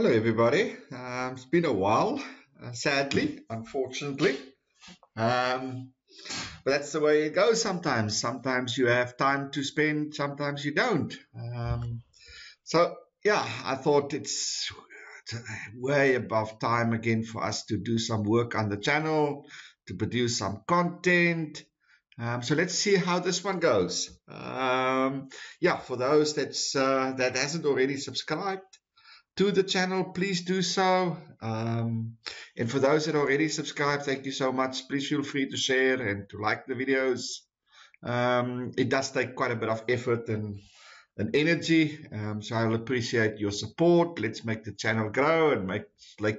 Hello, everybody. It's been a while, sadly, unfortunately. Um, but that's the way it goes sometimes. Sometimes you have time to spend, sometimes you don't. So, yeah, I thought it's way above time again for us to do some work on the channel, to produce some content. So let's see how this one goes. Yeah, for those that hasn't already subscribed to the channel, please do so. And for those that already subscribed, thank you so much. Please feel free to share and to like the videos. It does take quite a bit of effort and energy, so I'll appreciate your support. Let's make the channel grow and make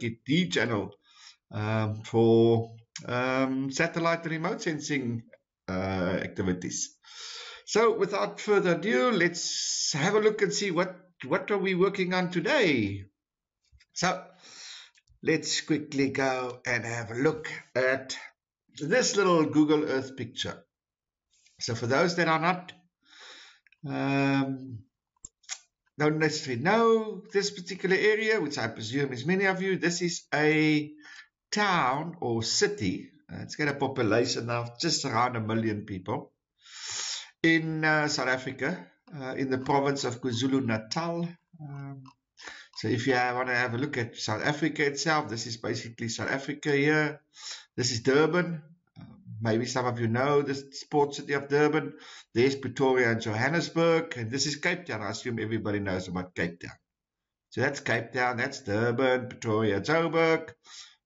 it the channel for satellite remote sensing activities. So without further ado, let's have a look and see what are we working on today. So let's quickly go and have a look at this little Google Earth picture. So for those that are not don't necessarily know this particular area, which I presume is many of you, this is a town or city. It's got a population of just around 1 million people in South Africa, in the province of KwaZulu-Natal. So if you want to have a look at South Africa itself, this is basically South Africa here. This is Durban. Maybe some of you know the port city of Durban. There's Pretoria and Johannesburg. And this is Cape Town. I assume everybody knows about Cape Town. So that's Cape Town. That's Durban, Pretoria, Joburg,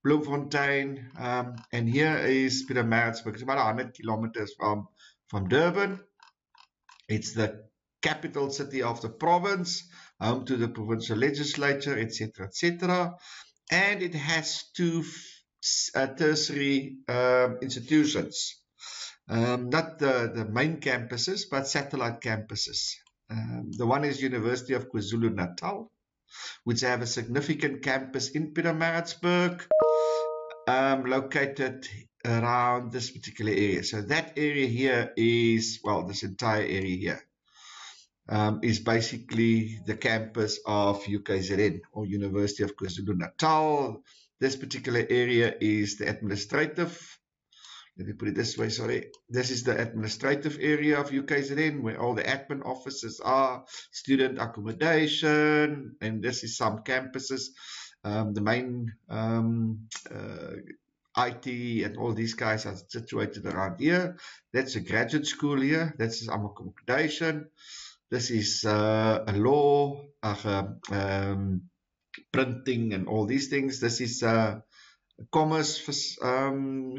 Bloemfontein. And here is Pietermaritzburg. It's about 100 kilometers from Durban. It's the capital city of the province, home to the provincial legislature, etc., etc. And it has two tertiary institutions, not the main campuses, but satellite campuses. The one is University of KwaZulu-Natal, which have a significant campus in Pietermaritzburg, located around this particular area. So that area here is, well, this entire area here is basically the campus of UKZN, or University of KwaZulu-Natal. This particular area is the administrative, let me put it this way, sorry. This is the administrative area of UKZN, where all the admin offices are, student accommodation, and this is some campuses. The main IT and all these guys are situated around here. That's a graduate school here. That's some accommodation. This is a law, printing and all these things. This is commerce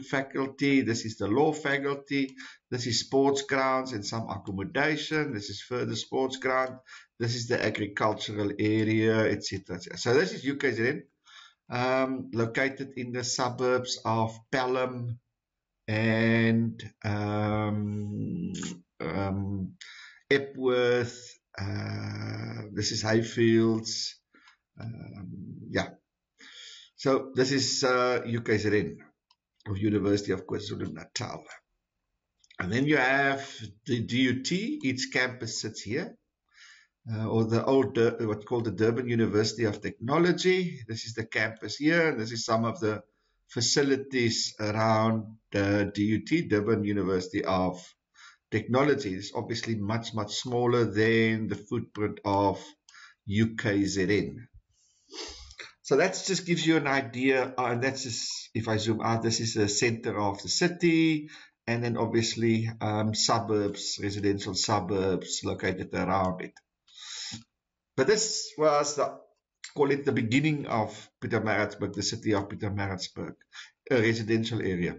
faculty. This is the law faculty. This is sports grounds and some accommodation. This is further sports ground. This is the agricultural area, etc. So this is UKZN, located in the suburbs of Pelham and Epworth. This is Highfields. Yeah. So this is UKZN, of University of KwaZulu-Natal. And then you have the DUT. Its campus sits here, or the old, what's called the Durban University of Technology. This is the campus here, and this is some of the facilities around the DUT, Durban University of Technology. It's obviously much, much smaller than the footprint of UKZN. So that just gives you an idea, and that's just, if I zoom out, this is the center of the city, and then obviously suburbs, residential suburbs located around it. But this was call it the beginning of Pietermaritzburg, the city of Pietermaritzburg, a residential area.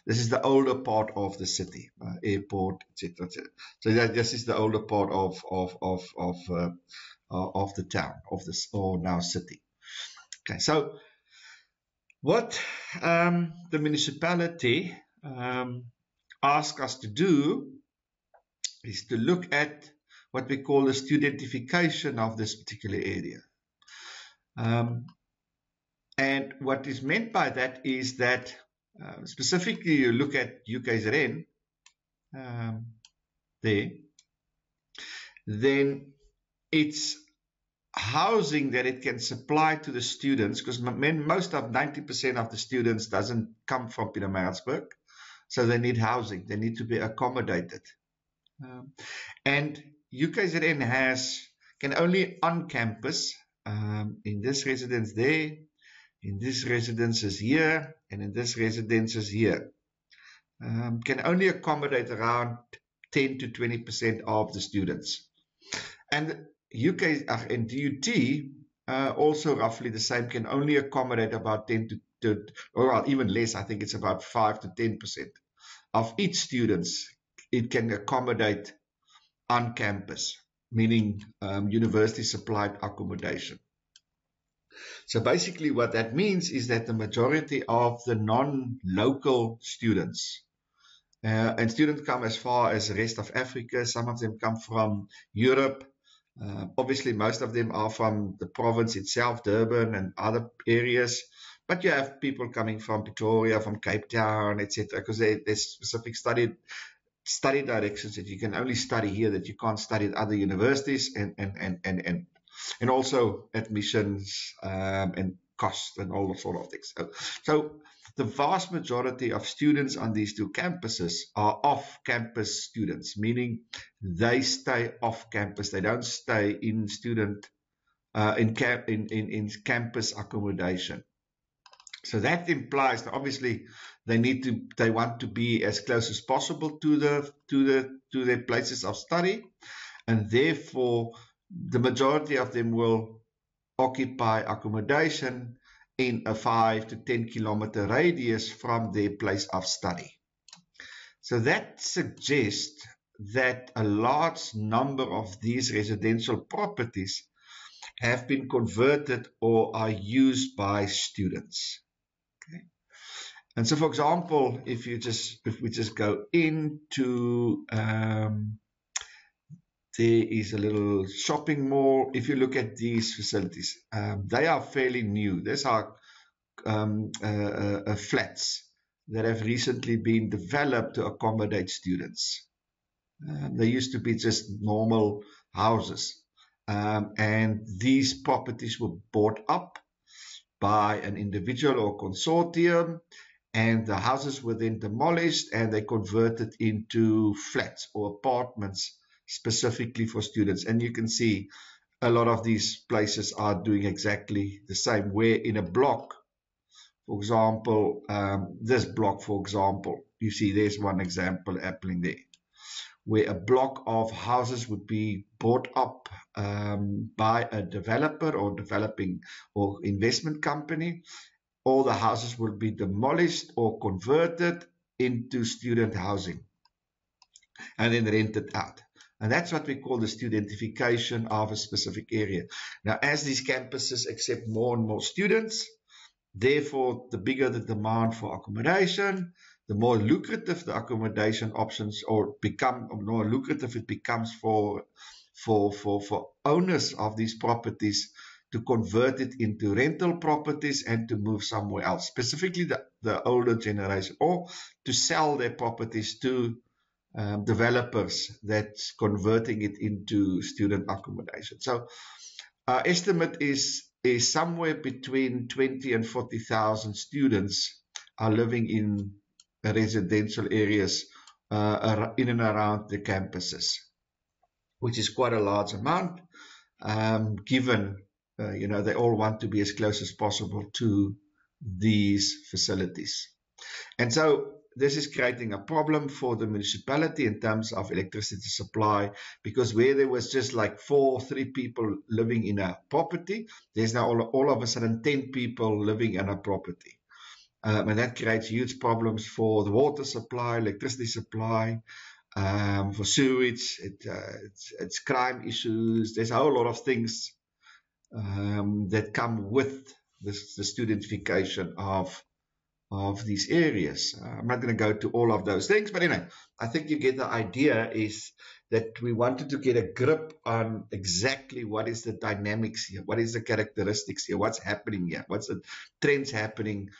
This is the older part of the city, airport, etc. So this is the older part of the town, of this, or now city. Okay, so what the municipality asked us to do is to look at what we call the studentification of this particular area. And what is meant by that is that specifically you look at UKZN there, then it's housing that it can supply to the students, because most of 90% of the students doesn't come from Pietermaritzburg, so they need housing. They need to be accommodated. And UKZN can only on campus, in this residence there, in this residence is here, and in this residence is here, can only accommodate around 10 to 20% of the students. And UK and DUT, also roughly the same, can only accommodate about 10 to or even less. I think it's about 5 to 10% of each students it can accommodate on campus, meaning university supplied accommodation. So basically what that means is that the majority of the non-local students, and students come as far as the rest of Africa, some of them come from Europe, obviously most of them are from the province itself, Durban and other areas, but you have people coming from Pretoria, from Cape Town, etc., because there's specific study directions that you can only study here that you can't study at other universities, and also admissions and costs and all those sort of things. So the vast majority of students on these two campuses are off-campus students, meaning they stay off campus. They don't stay in campus accommodation. So that implies that obviously they want to be as close as possible to their places of study, and therefore the majority of them will occupy accommodation in a 5 to 10 kilometer radius from their place of study. So that suggests that a large number of these residential properties have been converted or are used by students. Okay. And so, for example, if we just go into there is a little shopping mall. If you look at these facilities, they are fairly new. These are flats that have recently been developed to accommodate students. They used to be just normal houses. And these properties were bought up by an individual or consortium, and the houses were then demolished and they converted into flats or apartments specifically for students. And you can see a lot of these places are doing exactly the same, where in a block, for example, this block, for example, you see there's one example happening there, where a block of houses would be bought up by a developer or developing or investment company. All the houses will be demolished or converted into student housing and then rented out. And that's what we call the studentification of a specific area. Now, as these campuses accept more and more students, therefore, the bigger the demand for accommodation, the more lucrative the accommodation options more lucrative it becomes for owners of these properties to convert it into rental properties and to move somewhere else, specifically the older generation, or to sell their properties to developers that's converting it into student accommodation. So our estimate is somewhere between 20 and 40,000 students are living in residential areas in and around the campuses, which is quite a large amount, given they all want to be as close as possible to these facilities. And so this is creating a problem for the municipality in terms of electricity supply, because where there was just like 3 people living in a property, there's now all of a sudden 10 people living in a property. And that creates huge problems for the water supply, electricity supply, for sewage, it's crime issues. There's a whole lot of things that come with the studentification of these areas. I'm not going to go to all of those things, but anyway, I think you get the idea is that we wanted to get a grip on exactly what is the dynamics here, what is the characteristics here, what's happening here, what's the trends happening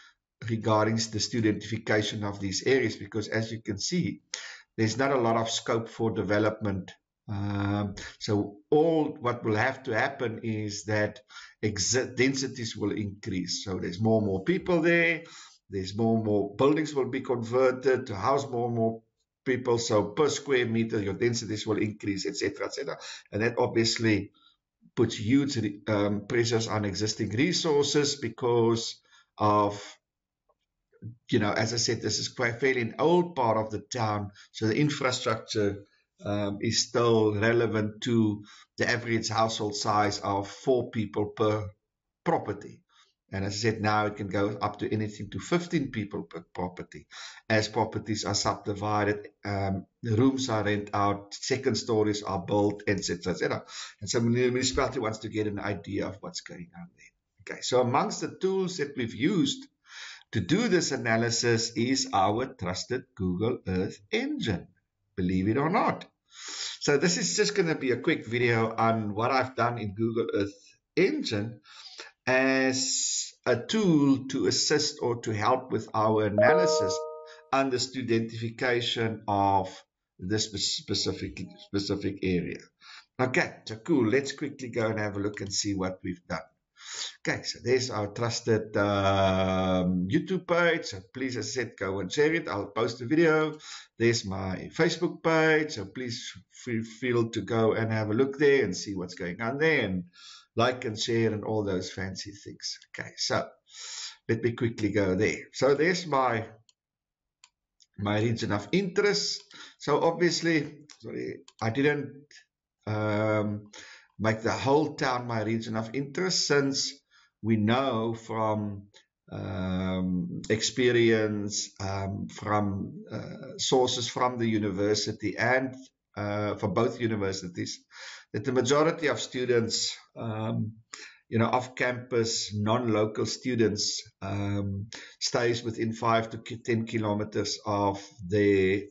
regarding the studentification of these areas, because as you can see, there's not a lot of scope for development So all what will have to happen is that densities will increase. So there's more and more people there. There's more and more buildings will be converted to house more and more people. So per square meter, your densities will increase, etc., etc. And that obviously puts huge pressures on existing resources because of, as I said, this is quite fairly an old part of the town, so the infrastructure is still relevant to the average household size of 4 people per property. And as I said, now it can go up to anything to 15 people per property. As properties are subdivided, the rooms are rent out, second stories are built, etc., etc. And so the municipality wants to get an idea of what's going on there. Okay, so amongst the tools that we've used to do this analysis is our trusted Google Earth engine, believe it or not. So this is just going to be a quick video on what I've done in Google Earth engine as a tool to assist or to help with our analysis on the identification of this specific area. Okay, so cool. Let's quickly go and have a look and see what we've done. Okay, so there's our trusted YouTube page. So please, as I said, go and share it. I'll post a video. There's my Facebook page. So please feel free to go and have a look there and see what's going on there and like and share and all those fancy things. Okay, so let me quickly go there. So there's my region of interest. So obviously, sorry, I didn't make the whole town my region of interest, since we know from experience from sources from the university and for both universities that the majority of students, off-campus, non-local students, stays within 5 to 10 kilometers of their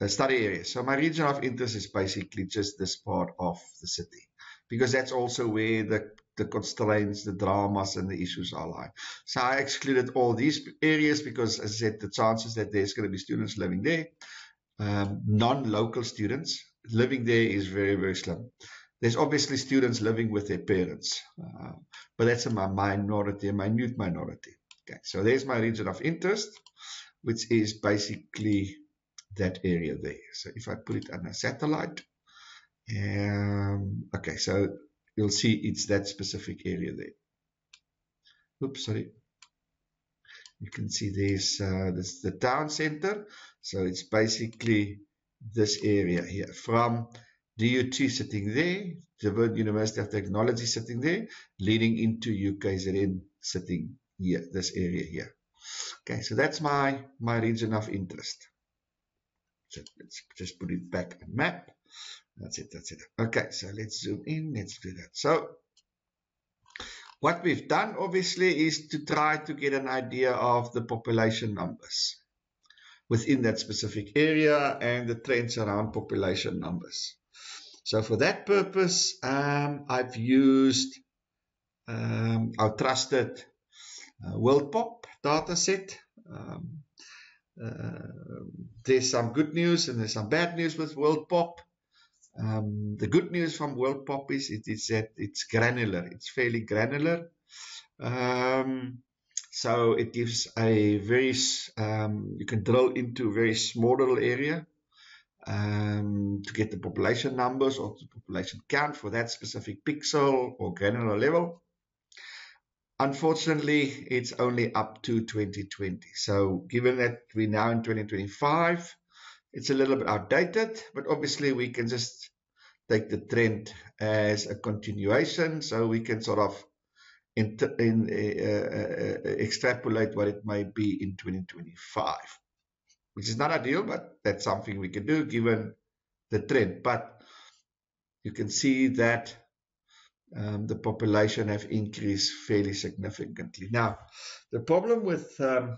study area. So my region of interest is basically just this part of the city, because that's also where the constraints, the dramas, and the issues are lying. So I excluded all these areas because, as I said, the chances that there's going to be students living there, non-local students living there, is very, very slim. There's obviously students living with their parents, but that's a minority, a minute minority. Okay, so there's my region of interest, which is basically that area there. So if I put it on a satellite, okay, so you'll see it's that specific area there. Oops, sorry. You can see there's this the town center. So it's basically this area here, from DUT sitting there, the University of Technology sitting there, leading into UKZN sitting here, this area here. Okay, so that's my region of interest. So let's just put it back on map. That's it. Okay, so let's zoom in. Let's do that. So what we've done, obviously, is to try to get an idea of the population numbers within that specific area and the trends around population numbers. So for that purpose, I've used our trusted WorldPop dataset. There's some good news and there's some bad news with WorldPop. The good news from WorldPop is that it's granular. It's fairly granular. So it gives a very, you can drill into a very small little area to get the population numbers or the population count for that specific pixel or granular level. Unfortunately, it's only up to 2020. So given that we're now in 2025, it's a little bit outdated, but obviously we can just take the trend as a continuation, so we can sort of extrapolate what it may be in 2025, which is not ideal, but that's something we can do given the trend. But you can see that the population have increased fairly significantly. Now, the problem with the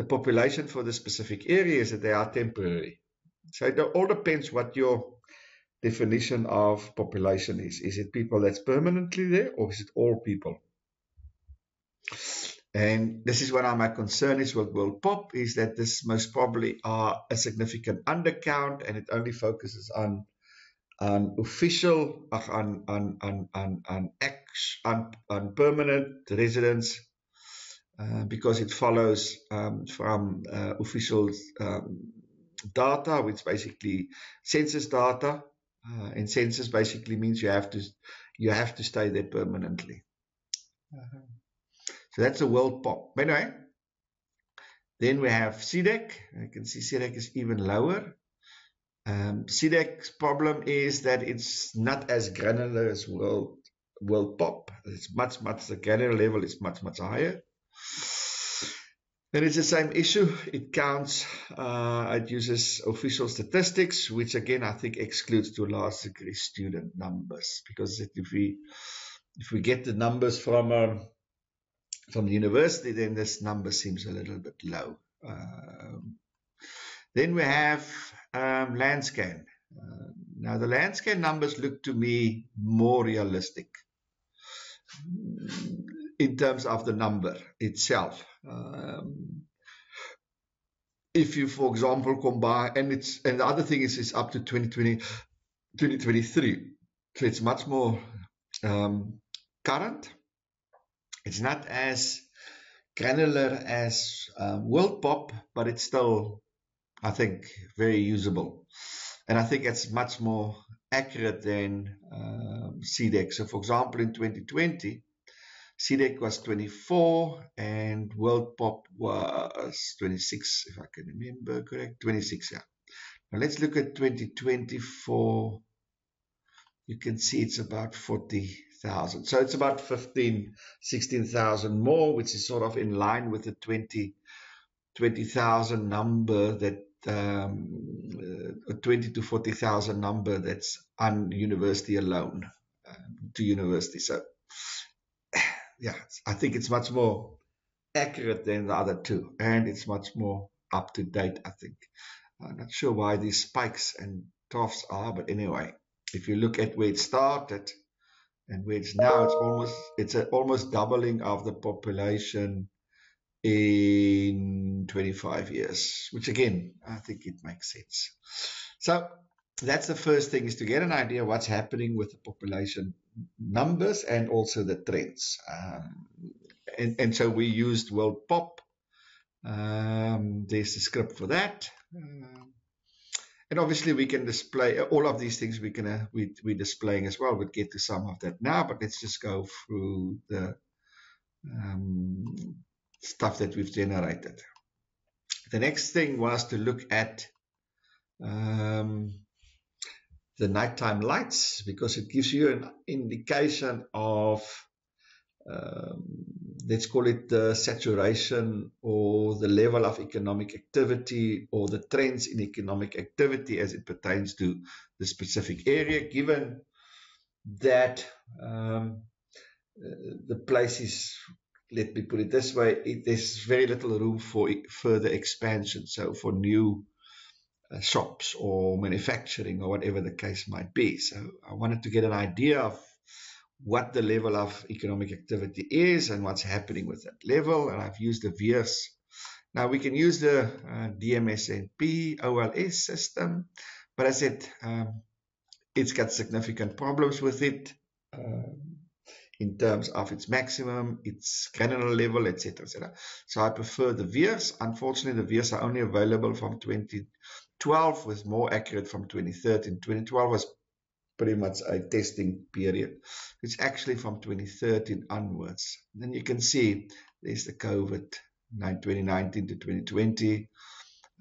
population for the specific area is that they are temporary. So it all depends what your definition of population is. Is it people that's permanently there, or is it all people? And this is what my concern is with World Pop, is that this most probably are a significant undercount, and it only focuses on official, on permanent residents, because it follows from official data, which basically census data, and census basically means you have to stay there permanently. So that's a World Pop. Anyway, then we have CDEC. You can see CDEC is even lower. CDEC's problem is that it's not as granular as World Pop. It's much, the granular level is much, higher. And it's the same issue. It counts, it uses official statistics, which again, I think excludes to a large degree student numbers, because if we get the numbers from the university, then this number seems a little bit low. Then we have Landscan. Now the Landscan numbers look to me more realistic in terms of the number itself. If you, for example, combine, and the other thing is it's up to 2020, 2023, so it's much more current. It's not as granular as World Pop, but it's still, I think, very usable. And I think it's much more accurate than CDEC. So, for example, in 2020, CDEC was 24 and World Pop was 26, if I can remember correct. 26, yeah. Now let's look at 2024. You can see it's about 40,000. So it's about 16,000 more, which is sort of in line with the 20,000 number that 20 to 40,000 number that's on university alone, to university. So yeah, I think it's much more accurate than the other two, and it's much more up to date, I think. I'm not sure why these spikes and troughs are, but anyway, if you look at where it started and where it's now, it's almost doubling of the population in 25 years, which again, I think it makes sense. So that's the first thing, is to get an idea what's happening with the population numbers and also the trends. And so we used World Pop. There's the script for that. And obviously we can display all of these things we're displaying as well. We'll get to some of that now, but let's just go through the stuff that we've generated. The next thing was to look at the nighttime lights, because it gives you an indication of, let's call it the saturation or the level of economic activity, or the trends in economic activity as it pertains to the specific area, given that the place is, let me put it this way, there's very little room for further expansion, so for new shops or manufacturing or whatever the case might be. So I wanted to get an idea of what the level of economic activity is and what's happening with that level, and I've used the VIIRS. Now we can use the DMSNP OLS system, but as I said, it's got significant problems with it in terms of its maximum, its granular level, etc., etc. So I prefer the VIIRS. Unfortunately, the VIIRS are only available from 2012, with more accurate from 2013. 2012 was pretty much a testing period. It's actually from 2013 onwards. Then you can see there's the COVID 2019 to 2020,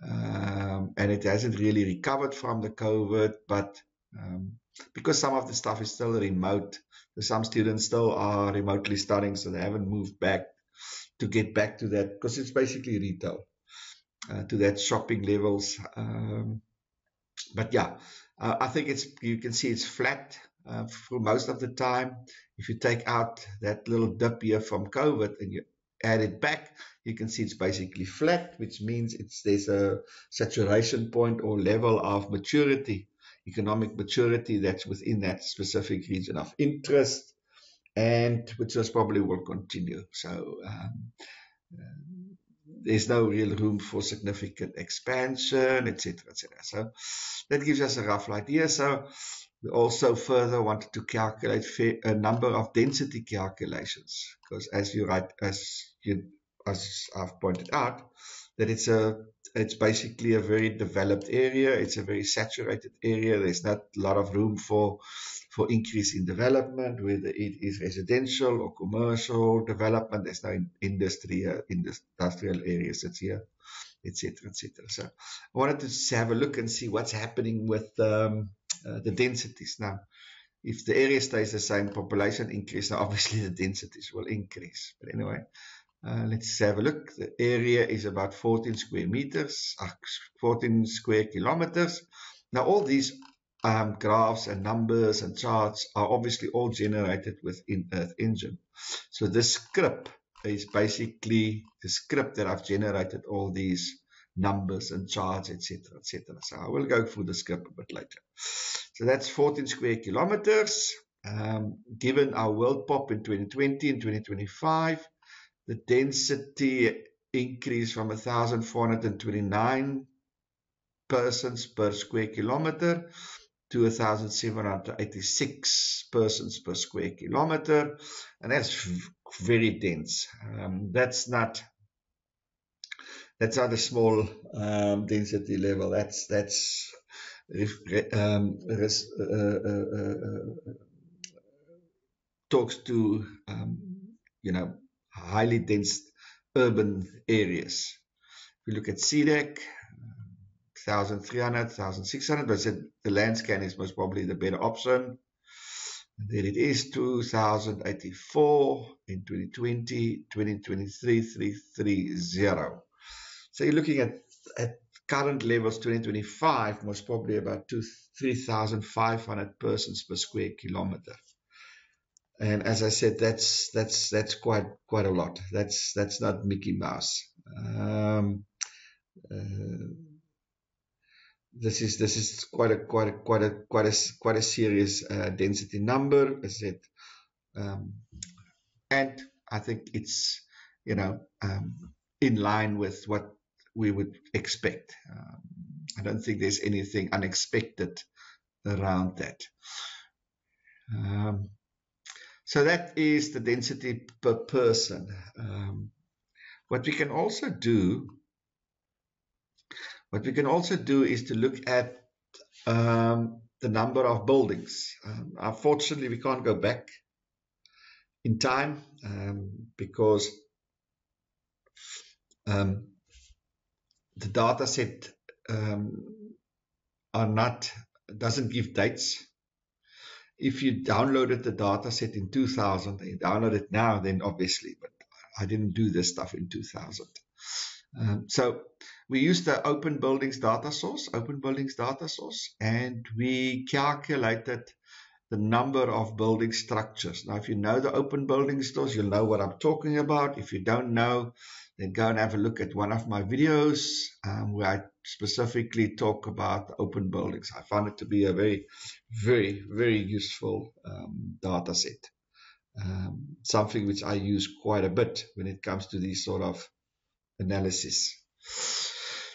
and it hasn't really recovered from the COVID, but because some of the stuff is still remote, some students still are remotely studying, so they haven't moved back to get back to that, because it's basically retail, to that shopping levels. But yeah, I think you can see it's flat for most of the time. If you take out that little dip here from COVID and you add it back, you can see it's basically flat, which means there's a saturation point or level of maturity, economic maturity, that's within that specific region of interest, and which most probably will continue. So there's no real room for significant expansion, etc., etc. So that gives us a rough idea. So we also further wanted to calculate a number of density calculations, because as I've pointed out, that it's basically a very developed area. It's a very saturated area. There's not a lot of room for increase in development, whether it is residential or commercial development. There's no industrial areas that's here, etc., etc. So I wanted to just have a look and see what's happening with the densities. Now, if the area stays the same, population increase, now obviously the densities will increase. But anyway, let's have a look. The area is about 14 square meters, 14 square kilometers. Now, all these graphs and numbers and charts are obviously all generated within Earth Engine. So this script is basically the script that I've generated all these numbers and charts, etc., etc. So I will go through the script a bit later. So that's 14 square kilometers. Given our world pop in 2020 and 2025, the density increased from 1,429 persons per square kilometer to 1,786 persons per square kilometer, and that's very dense. That's not a small density level. That's talks to highly dense urban areas. If we look at CDEC, 1,300, 1,600, but the land scan is most probably the better option. And there it is, 2,084 in 2020, 2023, 330. So you're looking at current levels, 2025, most probably about 3,500 persons per square kilometer. And as I said, that's quite a lot. That's not Mickey Mouse. This is quite a serious density number, as I said, and I think it's in line with what we would expect. I don't think there's anything unexpected around that. So that is the density per person. What we can also do is to look at the number of buildings. Unfortunately, we can't go back in time because the data set doesn't give dates. If you downloaded the data set in 2000 and you download it now, then obviously, but I didn't do this stuff in 2000. So we used the Open Buildings data source, and we calculated the number of building structures. Now, if you know the Open Buildings stores, you'll know what I'm talking about. If you don't know, then go and have a look at one of my videos where I specifically talk about the open buildings. I found it to be a very, very, very useful data set. Something which I use quite a bit when it comes to these sort of analysis.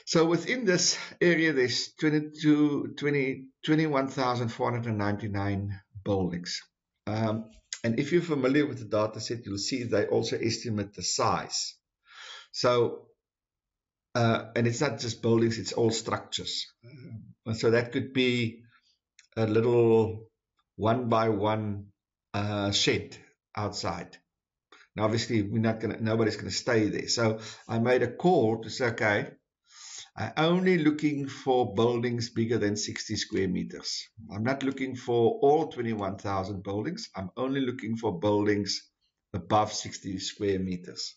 So within this area, there's 21,499 buildings. And if you're familiar with the data set, you'll see they also estimate the size. So, and it's not just buildings, it's all structures. So that could be a little 1-by-1 shed outside. Now, obviously, nobody's going to stay there. So I made a call to say, okay, I'm only looking for buildings bigger than 60 square meters. I'm not looking for all 21,000 buildings. I'm only looking for buildings above 60 square meters.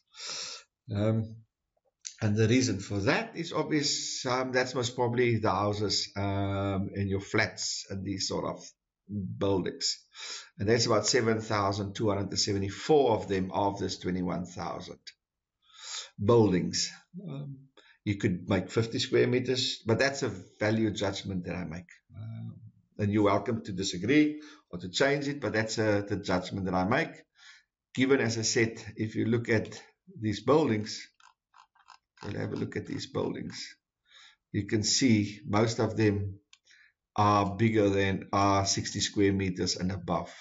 And the reason for that is obvious. That's most probably the houses in your flats and these sort of buildings. And there's about 7,274 of them of this 21,000 buildings. You could make 50 square meters, but that's a value judgment that I make. And you're welcome to disagree or to change it, but that's the judgment that I make. Given, as I said, if you look at these buildings, we'll have a look at these buildings. You can see most of them are bigger than 60 square meters and above.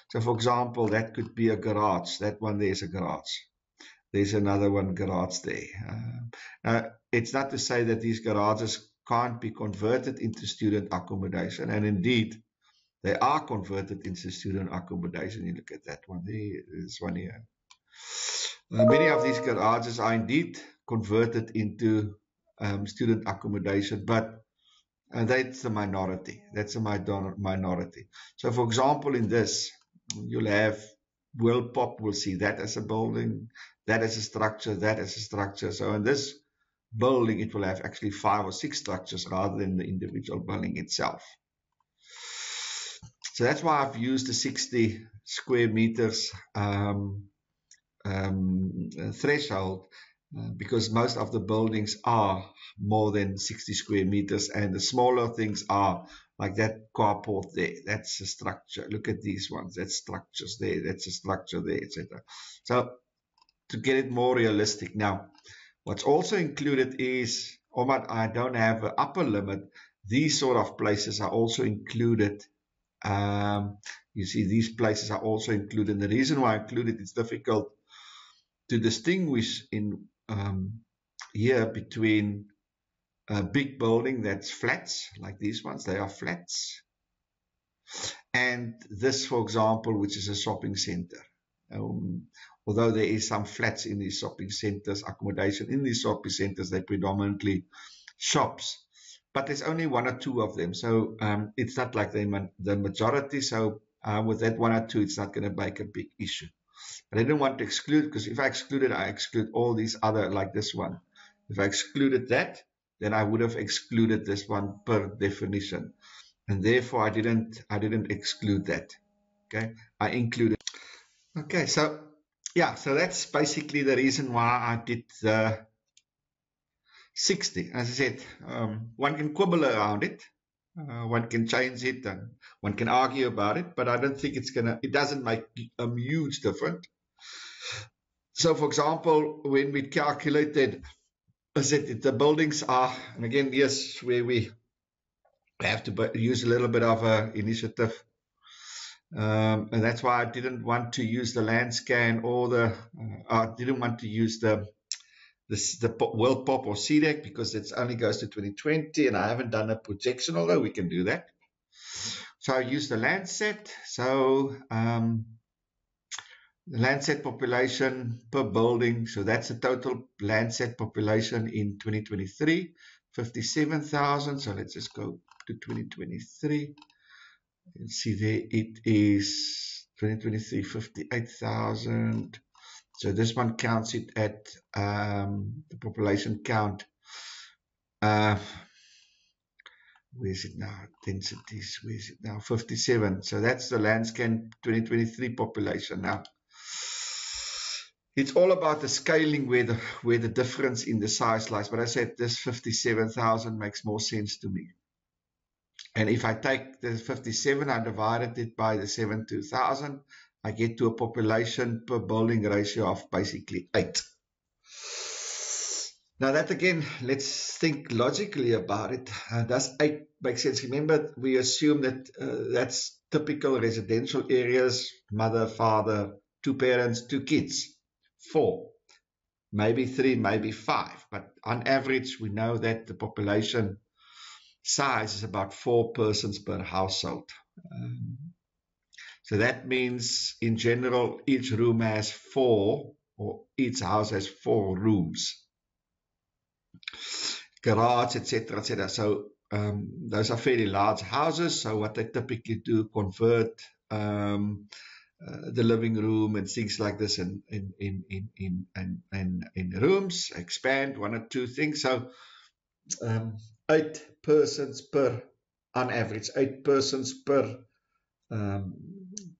So for example, that could be a garage. That one there's a garage. There's another one garage there. It's not to say that these garages can't be converted into student accommodation, and indeed they are converted into student accommodation. You look at that one there, this one here. Many of these garages are indeed converted into student accommodation, but that's the minority. That's a minority. So for example, in this, you'll have World Pop will see that as a building, that as a structure, that as a structure. So in this building, it will have actually 5 or 6 structures rather than the individual building itself. So that's why I've used the 60 square meters threshold, because most of the buildings are more than 60 square meters, and the smaller things are like that carport there. That's a structure. Look at these ones. That's structures there. That's a structure there, etc. So to get it more realistic. Now, what's also included is, I don't have an upper limit. These sort of places are also included. You see, these places are also included. And the reason why I included, it's difficult to distinguish in here between a big building that's flats, like these ones, they are flats, and this, for example, which is a shopping center. Although there is some flats in these shopping centers, accommodation in these shopping centers, they're predominantly shops, but there's only 1 or 2 of them, so it's not like the majority. So with that 1 or 2, it's not going to make a big issue. But I didn't want to exclude, because if I exclude it, I exclude all these other, like this one. If I excluded that, then I would have excluded this one per definition, and therefore I didn't exclude that. Okay, I included. Okay, so yeah, so that's basically the reason why I did the 60. As I said, one can quibble around it, one can change it, and one can argue about it, but I don't think it doesn't make a huge difference. So for example, when we calculated, I said the buildings are, and again, yes, where we have to use a little bit of an initiative, and that's why I didn't want to use the land scan or I didn't want to use the World Pop or CDEC, because it only goes to 2020, and I haven't done a projection, although we can do that. So I used the Landsat. So the Landsat population per building, so that's the total Landsat population in 2023, 57,000. So let's just go to 2023. You can see there it is 2023, 58,000. So this one counts it at the population count. Where is it now? Densities, where is it now? 57. So that's the Landscan 2023 population. Now, it's all about the scaling where the difference in the size lies. But I said this 57,000 makes more sense to me. And if I take the 57, I divided it by the 72,000, I get to a population per building ratio of basically 8. Now that again, let's think logically about it. Does 8 make sense? Remember, we assume that that's typical residential areas, mother, father, 2 parents, 2 kids, 4, maybe 3, maybe 5. But on average, we know that the population size is about 4 persons per household. So that means, in general, each room has 4, or each house has 4 rooms. Garage, etc., etc. So those are fairly large houses. So what they typically do, convert the living room and things like this in rooms, expand 1 or 2 things. So 8 persons per, on average, 8 persons per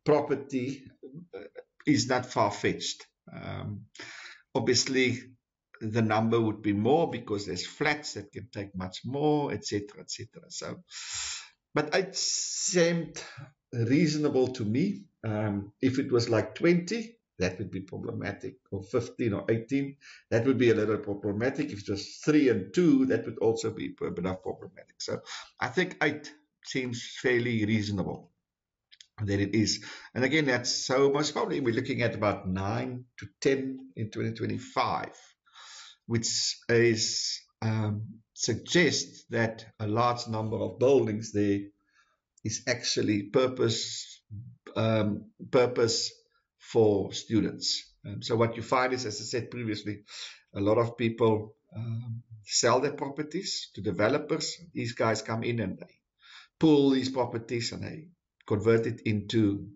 property is not far-fetched. Obviously, the number would be more because there's flats that can take much more, etc., etc. So, but it seemed reasonable to me. If it was like 20, that would be problematic, or 15 or 18, that would be a little problematic. If it was 3 and 2, that would also be a bit of problematic. So I think 8 seems fairly reasonable that it is. And again, that's so most probably we're looking at about 9 to 10 in 2025, which is suggests that a large number of buildings there is actually purpose for students. So what you find is, as I said previously, a lot of people sell their properties to developers. These guys come in and they pull these properties and they convert it into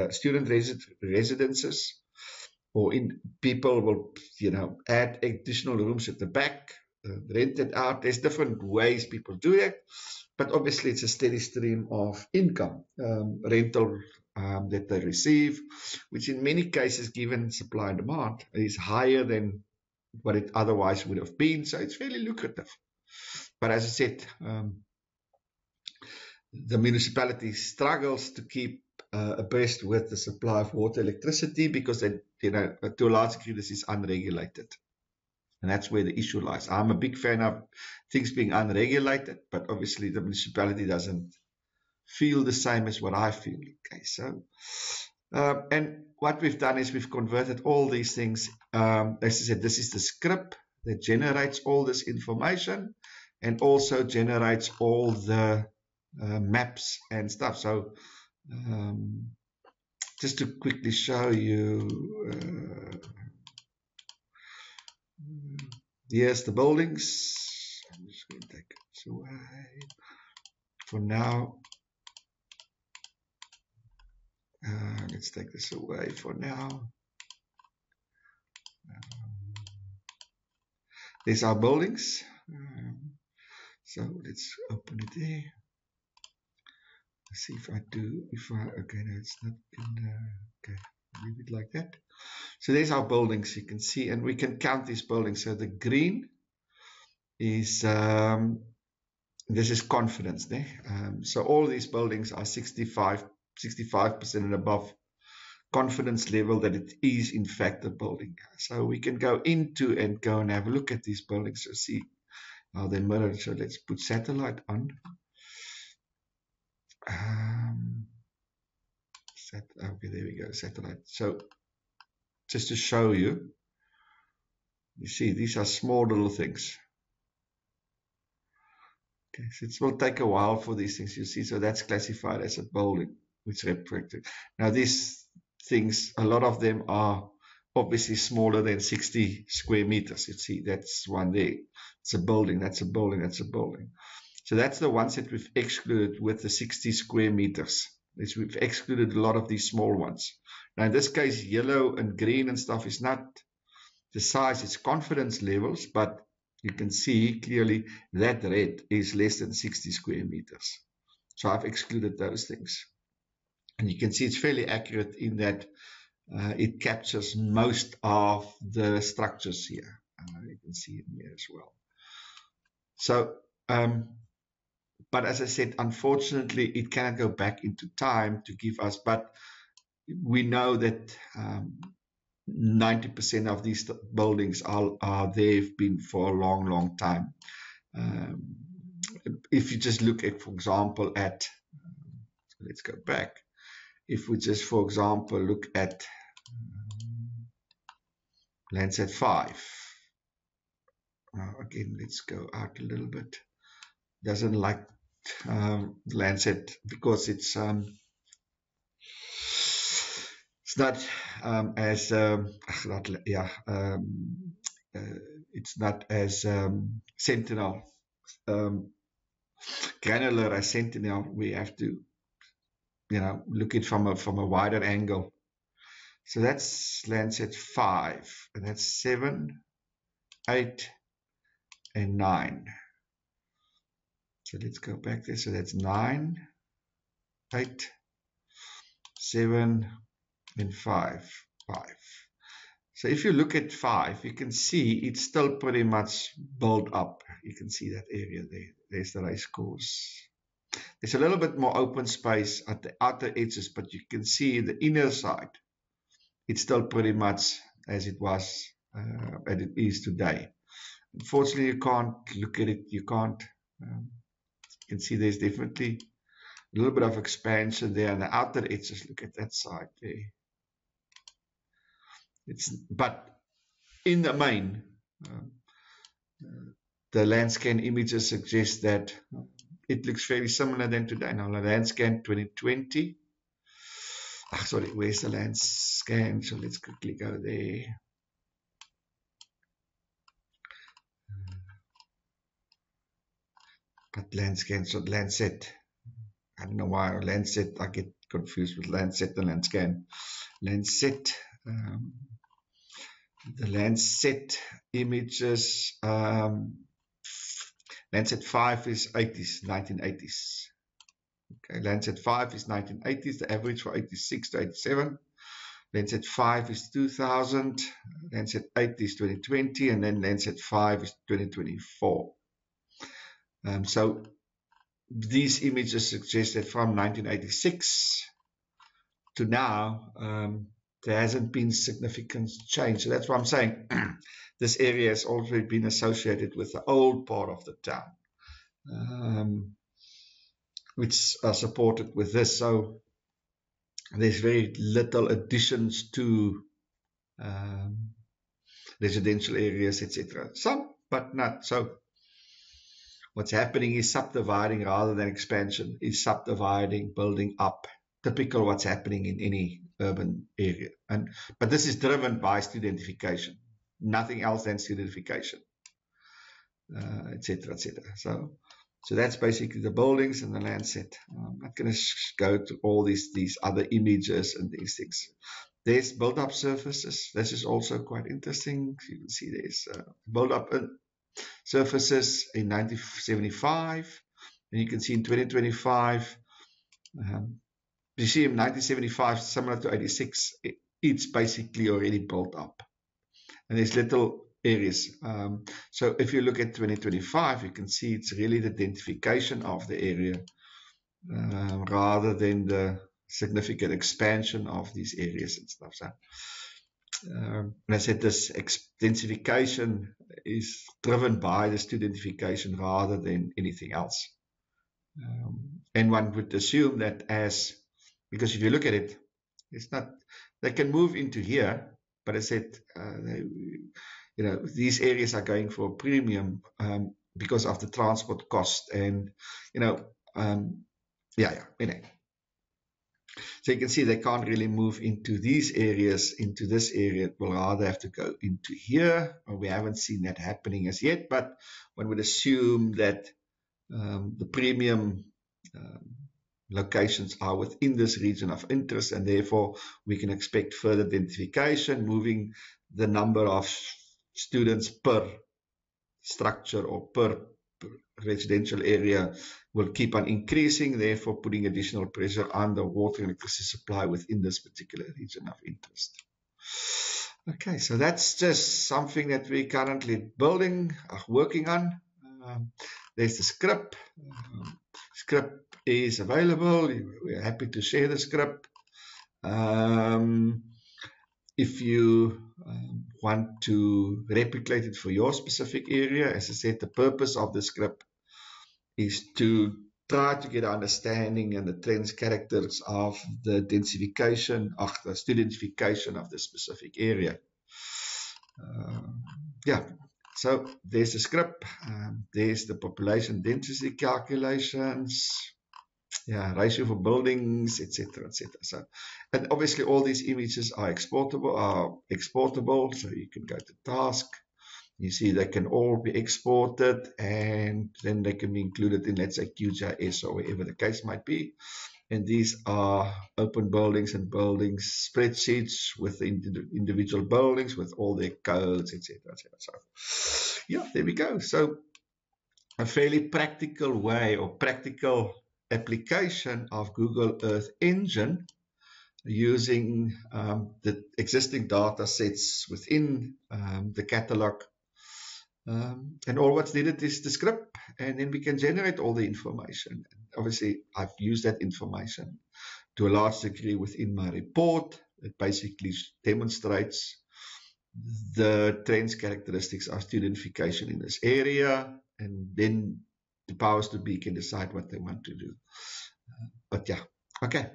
student residences, or in people will add additional rooms at the back, rent it out. There's different ways people do it, but obviously it's a steady stream of income, rental that they receive, which in many cases, given supply and demand, is higher than what it otherwise would have been. So it's fairly lucrative. But as I said, the municipality struggles to keep abreast with the supply of water, electricity, because they, to a large degree, this is unregulated. And that's where the issue lies. I'm a big fan of things being unregulated, but obviously the municipality doesn't feel the same as what I feel. Okay, so and what we've done is we've converted all these things. As I said, this is the script that generates all this information and also generates all the maps and stuff. So just to quickly show you, here's the buildings. I'm just going to take this away for now. Let's take this away for now. These are buildings. So let's open it there. Let's see if I do, okay, no, it's not in, okay, leave it like that. So there's our buildings, you can see, and we can count these buildings. So the green is, this is confidence there. So all these buildings are 65% and above confidence level that it is in fact a building. So we can go into and go and have a look at these buildings to see how they mirror. So let's put satellite on. Okay, there we go, satellite. So just to show you, you see these are small little things. Okay, so it will take a while for these things, you see. So that's classified as a building, which represented. Now these things, a lot of them are obviously smaller than 60 square meters. You see, that's one there. It's a building, that's a building, that's a building. So that's the ones that we've excluded with the 60 square meters. We've excluded a lot of these small ones. Now in this case, yellow and green and stuff is not the size, it's confidence levels, but you can see clearly that red is less than 60 square meters. So I've excluded those things. And you can see it's fairly accurate in that it captures most of the structures here. You can see it here as well. So, but as I said, unfortunately, it cannot go back into time to give us, but we know that 90% of these buildings are they've been for a long, long time. If you just look at, for example, at, so let's go back. If we just, for example, look at Landsat 5. Again, let's go out a little bit. Doesn't like Landsat because it's not as it's not as Sentinel granular as Sentinel. We have to look at it from a wider angle. So that's Landsat 5, and that's 7, 8, and 9. So let's go back there. So that's 9, 8, 7, and 5. So if you look at 5, you can see it's still pretty much built up. You can see that area there. There's the race course. There's a little bit more open space at the outer edges, but you can see the inner side. It's still pretty much as it was, as it is today. Unfortunately, you can't look at it. You can't. You can see there's definitely a little bit of expansion there on the outer edges. Look at that side there. But in the main, the Landscan images suggest that it looks very similar than today. Now, the Landscan 2020. Sorry, where's the Landscan? So let's quickly go there. But Landscan, so Landsat. I don't know why Landsat, I get confused with Landsat and Landscan. Landsat, the Landsat images, Landsat 5 is 80s, 1980s. Okay, Landsat 5 is 1980s, the average for 86 to 87. Landsat 5 is 2000, Landsat 8 is 2020, and then Landsat 5 is 2024. So these images suggest that from 1986 to now, there hasn't been significant change. So that's why I'm saying this area has already been associated with the old part of the town, which are supported with this. So there's very little additions to residential areas, etc. Some, but not. So what's happening is subdividing rather than expansion, is subdividing, building up. Typical what's happening in any urban area. But this is driven by studentification, nothing else than studentification, etc., etc. So that's basically the buildings and the Landsat. I'm not going to go to all these other images and these things. There's built-up surfaces. This is also quite interesting. You can see there's built-up surfaces in 1975, and you can see in 2025. You see in 1975, similar to 86, it's basically already built up. And there's little areas. So if you look at 2025, you can see it's really the densification of the area rather than the significant expansion of these areas and stuff. So, and I said this densification is driven by the studentification rather than anything else. And one would assume that because if you look at it, it's not, they can move into here, but I said, these areas are going for a premium because of the transport cost and, So you can see they can't really move into these areas, into this area. It will rather have to go into here. We haven't seen that happening as yet, but one would assume that the premium locations are within this region of interest, and therefore we can expect further densification, moving the number of students per structure or per residential area will keep on increasing, therefore putting additional pressure on the water and electricity supply within this particular region of interest. Okay, so that's just something that we're currently working on. There's the script. Script is available. We're happy to share the script. If you want to replicate it for your specific area, as I said, the purpose of the script is to try to get an understanding and the trends, characters of the densification, of the studentification of the specific area. So there's the script, there's the population density calculations, ratio for buildings, etc., etc. So, and obviously all these images are exportable, so you can go to task. You see they can all be exported, and then they can be included in, let's say, QGIS or wherever the case might be. And these are open buildings and buildings spreadsheets with the individual buildings with all their codes, etc., etc. So, there we go. So, a fairly practical way or practical application of Google Earth Engine using the existing data sets within the catalog. And all what's needed is the script. and then we can generate all the information. Obviously, I've used that information to a large degree within my report. It basically demonstrates the trends, characteristics of studentification in this area, and then the powers to be can decide what they want to do. But yeah, okay,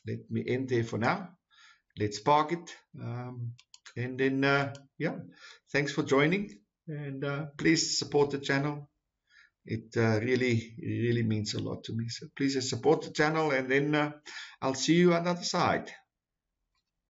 let me end there for now. Let's park it. And then, yeah, thanks for joining, and please support the channel. It really means a lot to me. So please support the channel, and then I'll see you on the other side.